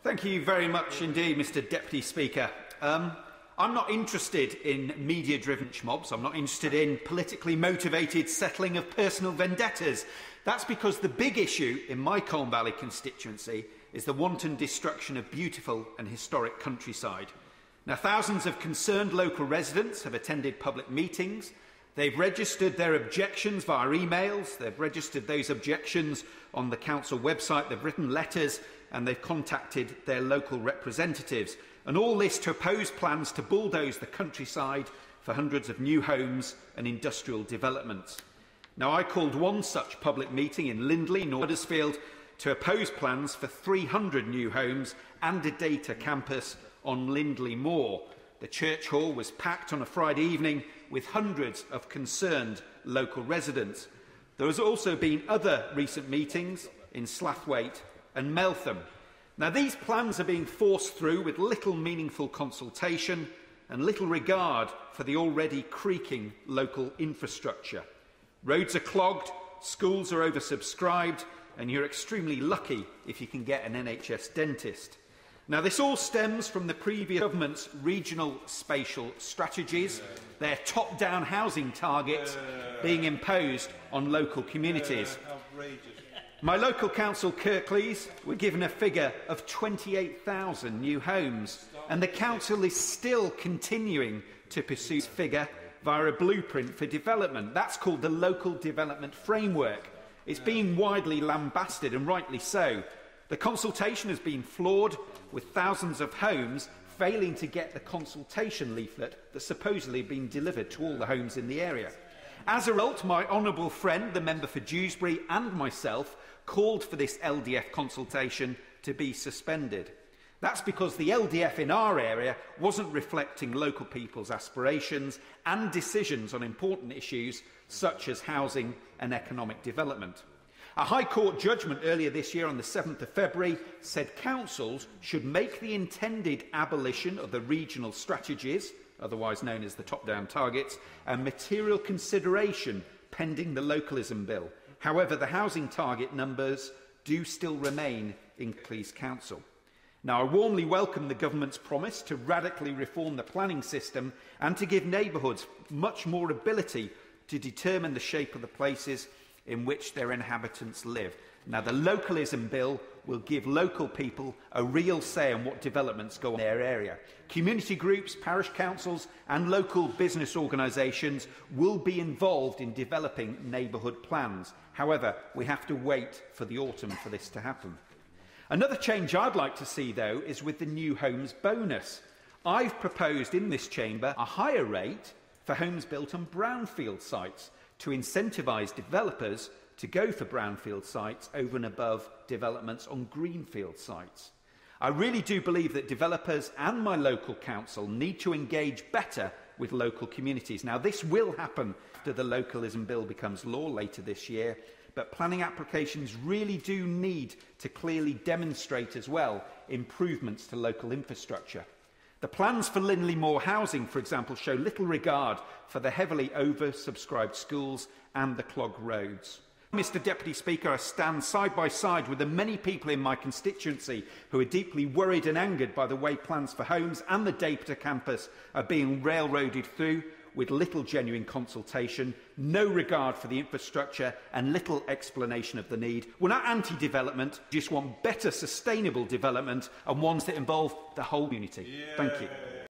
Thank you very much indeed, Mr Deputy Speaker. I'm not interested in media-driven mobs. I'm not interested in politically motivated settling of personal vendettas. That's because the big issue in my Colne Valley constituency is the wanton destruction of beautiful and historic countryside. Now, thousands of concerned local residents have attended public meetings. They've registered their objections via emails. They've registered those objections on the council website. They've written letters and they've contacted their local representatives. And all this to oppose plans to bulldoze the countryside for hundreds of new homes and industrial developments. Now, I called one such public meeting in Lindley, North Huddersfield, to oppose plans for 300 new homes and a data campus on Lindley Moor. The church hall was packed on a Friday evening with hundreds of concerned local residents. There has also been other recent meetings in Slathwaite and Meltham. Now, these plans are being forced through with little meaningful consultation and little regard for the already creaking local infrastructure. Roads are clogged, schools are oversubscribed, and you're extremely lucky if you can get an NHS dentist. Now, this all stems from the previous government's regional spatial strategies, their top-down housing targets being imposed on local communities. My local council, Kirklees, were given a figure of 28,000 new homes, and the council is still continuing to pursue this figure via a blueprint for development. That's called the Local Development Framework. It's been widely lambasted, and rightly so. The consultation has been flawed, with thousands of homes failing to get the consultation leaflet that supposedly had been delivered to all the homes in the area. As a result, my honourable friend, the member for Dewsbury, and myself called for this LDF consultation to be suspended. That's because the LDF in our area wasn't reflecting local people's aspirations and decisions on important issues such as housing and economic development. A High Court judgment earlier this year on the 7th of February said councils should make the intended abolition of the regional strategies, otherwise known as the top-down targets, a material consideration pending the localism bill. However, the housing target numbers do still remain in Cleves Council. Now, I warmly welcome the government's promise to radically reform the planning system and to give neighbourhoods much more ability to determine the shape of the places in which their inhabitants live. Now, the localism bill will give local people a real say on what developments go on in their area. Community groups, parish councils and local business organisations will be involved in developing neighbourhood plans. However, we have to wait for the autumn for this to happen. Another change I'd like to see, though, is with the new homes bonus. I've proposed in this chamber a higher rate for homes built on brownfield sites to incentivise developers to go for brownfield sites over and above developments on greenfield sites. I really do believe that developers and my local council need to engage better with local communities. Now, this will happen after the localism bill becomes law later this year, but planning applications really do need to clearly demonstrate as well improvements to local infrastructure. The plans for Lindley Moor housing, for example, show little regard for the heavily oversubscribed schools and the clogged roads. Mr Deputy Speaker, I stand side by side with the many people in my constituency who are deeply worried and angered by the way plans for homes and the data campus are being railroaded through with little genuine consultation, no regard for the infrastructure and little explanation of the need. We're not anti-development, we just want better sustainable development and ones that involve the whole community. Thank you.